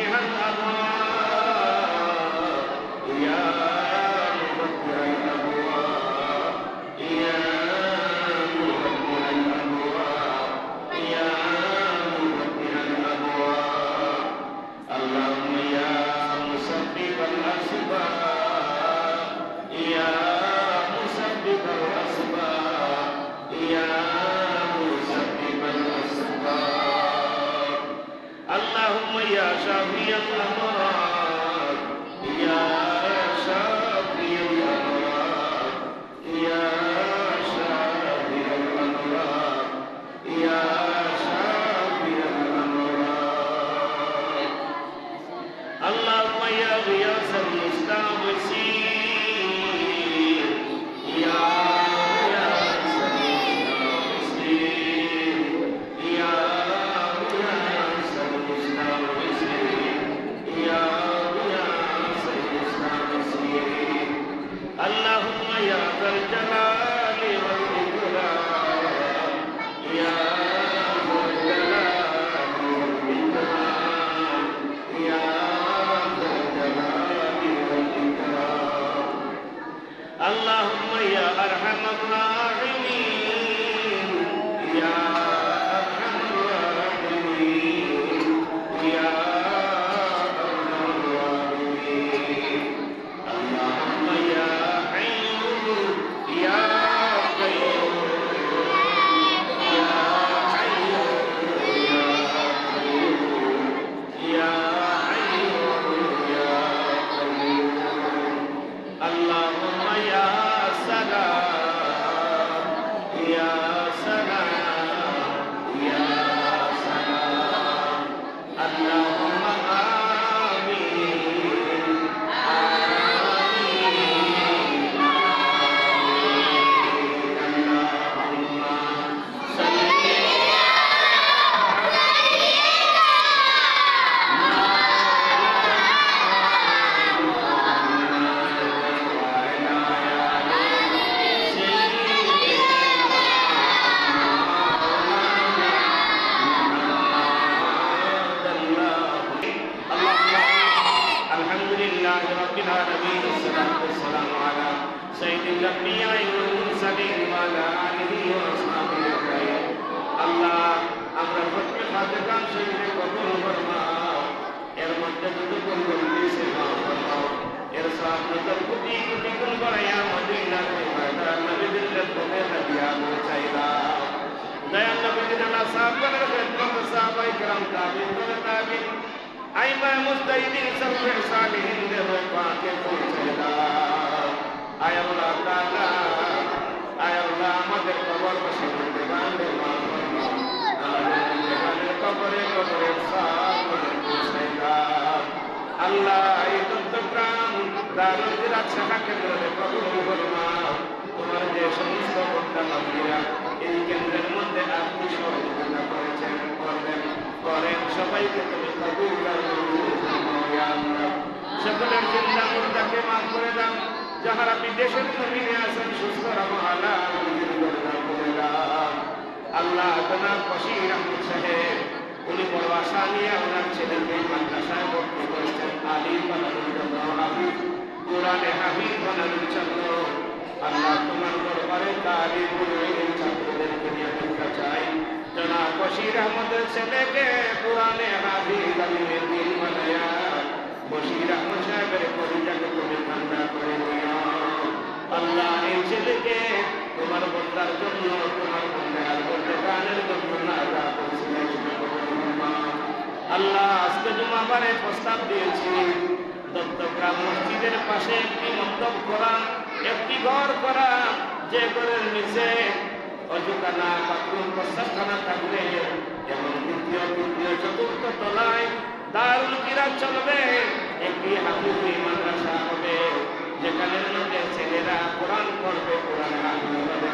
مفتح الأبواب يا مفتح الأبواب يا مفتح الأبواب يا مفتح الأبواب اللهم يا مسبب الأسباب يا مسبب الأسباب يا مسبب الأسباب اللهم يا شافي الأمراض يا شافي الأمراض يا شافي الأمراض يا شافي الأمراض اللهم يا غياث المستغيثين يا غياث المستغيثين يا غياث المستغيثين يا غياث المستغيثين اللهم يا ذا الجلال والإكرام يا ذا الجلال والإكرام يا ذا الجلال والإكرام اللهم يا أرحم الراحمين يا أرحم الراحمين يا أرحم الراحمين اللهم يا حي يا قيوم يا حي يا قيوم يا حي يا قيوم اللهم يا سلام يا سلام يا سلام اللهم آمين آمين اللهم صل الحمد لله رب العالمين والصلاة والسلام على سيد الأنبياء والمرسلين وعلى آله وأصحابه أجمعين আল্লাহ আমরা প্রত্যেক হাতেকান শরীরে কবুল ফরমাও এর মধ্যে যতটুকু বলতে সে মাফ ফরমাও এর সাহায্যের কোটি কোটি গুণ বাড়াইয়া মদিনার ময়দান নবীদের রহমতে নবিয়া পৌঁছাইলা দয়াল নবী জানা সাহাবাদের খেদমত সাহাবায়ে کرام তাবিঈন তাবিঈন আইমা মুস্তাহিদিন সরফে সালিহিন দের পাকে পৌঁছাইলা আয় আল্লাহ তাআলা আয় আল্লাহ আমাদের কবর বসিয়ে বান্দে মাফ ফরমাও আমাদের কবরে কবরে সাফ করে পৌঁছাইলা আল্লাহ এই চট্টগ্রাম দারুল জিরাত শাখা কেন্দ্রে কবুল ফরমাও তোমার যে সমস্ত বন্ধা বান্দীরা এই কেন্দ্রের মধ্যে আপনি সহযোগিতা করেছেন করবেন করেন সবাইকে তুমি কবুল করো ইয়া আল্লাহ সকলের জিন্দা মুর্দাকে মাফ করে দাও যাহারা বিদেশের জমিনে আছেন সুস্থ রাখো আল্লাহ করে দাও আল্লাহ জনাব বশির আহমদ সাহেব উনি বড় আশা নিয়ে ওনার ছেলেকে মাদ্রাসায় ভর্তি করেছেন আলিম বানানোর জন্য হাফিজ কোরআনে হাফিজ বানানোর জন্য আল্লাহ তোমার দরবারে তালিম এই ছাত্রদেরকে নিয়ে দেখা চাই জনাব বশির আহমদের ছেলেকে কোরআনে হাফিজ আলিমের দিন বানায়া বশির আহমদ সাহেবের পরিচাকে তুমি ঠান্ডা করে দিও আল্লাহ এই ছেলেকে তোমার বন্দার জন্য তোমার বন্দার বলতে গানের জন্য না আল্লাহ আজকে জুমাবারে প্রস্তাব দিয়েছি দত্তগ্রাম মসজিদের পাশে একটি মণ্ডপ করা একটি ঘর করা যে ঘরের নিচে অজুখানা বাথরুম প্রস্তাবখানা থাকবে এবং দ্বিতীয় তৃতীয় চতুর্থ তলায় দারুল কিরাত চলবে একটি হাফিজি মাদ্রাসা হবে যেখানে ছেলেরা কোরআন পড়বে কোরআন হাফিজ হবে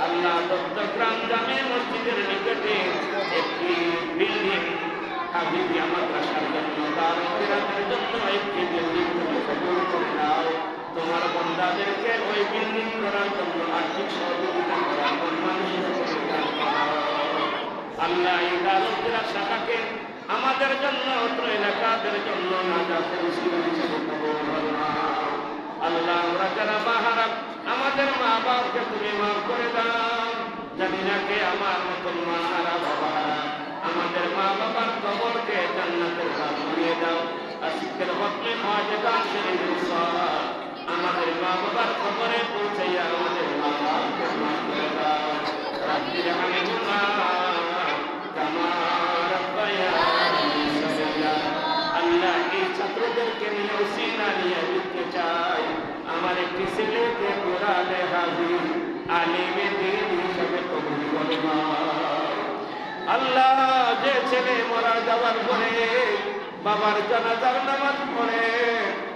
আল্লাহ দত্তগ্রাম জামে মসজিদের নিকটে একটি বিল্ডিং হাফিজি মাদ্রাসার জন্য দারুল কিরাতের জন্য একটি বিল্ডিং তুমি কবুল করে নাও তোমার বান্দাদেরকে ওই বিল্ডিং করার জন্য আর্থিক সহযোগিতা করার জন্য আল্লাহ এই দারুল কিরাত শাখাকে আমার আমাদের জন্য অত্র এলাকাদের জন্য নাজাতের উসিলা হিসেবে কবুল ফরমাও। আল্লাহ আমরা যারা মাহারাম আমাদের মা বাপকে তুমি মাফ করে দাও। জানি না কে আমার মতন মা হারা বাবা হারা, আমাদের মা বাবার কবরকে জান্নাতের ঘাট বানিয়ে দাও। আজকের বদলে খাজা শরীফ সাহেব আমাদের মা বাবার কবরে পৌঁছাইয়া আমাদের মা বাপকে মাফ করে দাও। রাব্বি রহমহুমা কামা রাব্বায়ানি সগীরা। আল্লাহ এই ছাত্রদেরকে নিয়ে উসিলা নিয়ে দিতে চাই, আমার একটি ছেলেকে কোরআনে হাফিজ আলিমে দ্বীন হিসেবে কবুল ফরমাও। আল্লাহ যে ছেলে মারা যাওয়ার পরে বাবার জানাজার নামাজ পড়ে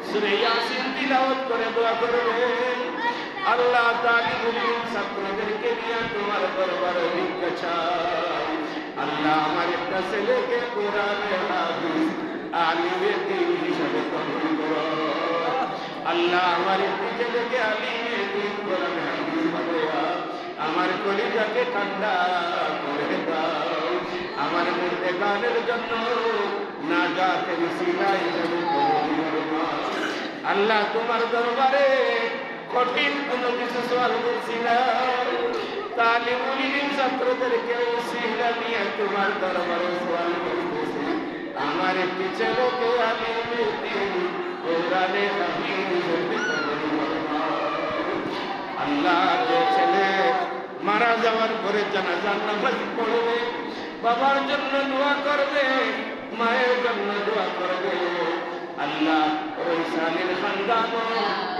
সূরা ইয়াসিন তিলাওয়াত করে দোয়া করবে, আল্লাহ তালিবুল ইলম ছাত্রদেরকে নিয়ে তোমার দরবারে ভিক্ষা চাই। আল্লাহ আমার একটা ছেলেকে কোরআনে হাফিজ আলিমে দ্বীন হিসেবে কবুল করো। আল্লাহ আমার একটি ছেলেকে আলিমে দ্বীন কোরআনে হাফিজ বানায়া আমার কলিজাকে ঠান্ডা করে দাও। আমার মুর্দে গানের জন্য নাজাতের উসিলা হিসেবে কবুল ফরমাও। আল্লাহ তোমার দরবারে কঠিন কোনো কিছু সওয়াল করছি না, তালিবুল ইলম ছাত্রদেরকে উসিলা নিয়ে তোমার দরবারে সওয়াল করতেছি। আমার একটি ছেলেকে আলিমে দ্বীন কোরআনে হাফিজ হিসেবে কবুল ফরমাও। আল্লাহ যে ছেলে মারা যাওয়ার পরে জানাজার নামাজ পড়বে, বাবার জন্য দোয়া করবে, মায়ের জন্য দোয়া করবে, আল্লাহ ওই সালের খানদান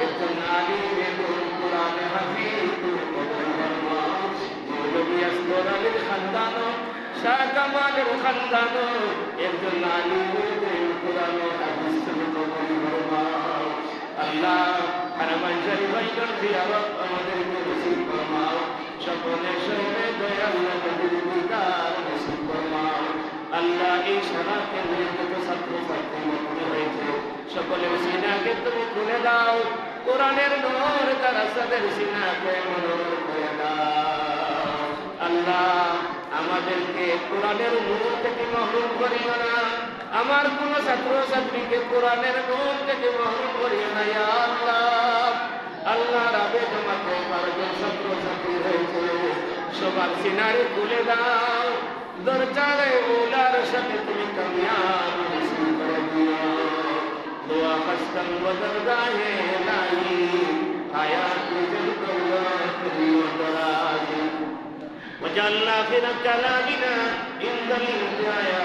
একজন আলিমে দ্বীন কোরআনে হাফিজ কবুল ফরমাও। মৌলভী আসগর আলীর খানদান, শাহ কামালের খানদান একজন আলিমে দ্বীন কোরআনে হাফিজ কবুল ফরমাও। আল্লাহ হারামাইন শরীফের জিয়ারত আমাদেরকে নসিব ফরমাও। সকলের সঙ্গে দয়াল নবীর দিদার নসিব ফরমাও। আল্লাহ এই সারা কেন্দ্রে যত ছাত্র ছাত্রী মগ্ন হয়েছে সকলের সিনাকে তুমি খুলে দাও। কোরআনের নূর দ্বারা তাদের সিনাকে মনোর করে দাও। আল্লাহ আমাদেরকে কোরআনের নূর থেকে মাহরুম করিও না, আমার কোন ছাত্র ছাত্রীকে কোরআনের নূর থেকে মাহরুম করিও না। ইয়া আল্লাহ, আল্লাহ রাবে তোমাকে 12 জন ছাত্র ছাত্রী হয়েছে, সবার সিনারে খুলে দাও। দরজারে উলার সাথে তুমি কামিয়াব নসিব করে দিও। দোয়া খাস্তান বদরগাহে লাই হায়াত জলদৌলত দিও দরাজ। وجعلنا آخر كلامنا عند الانتهاء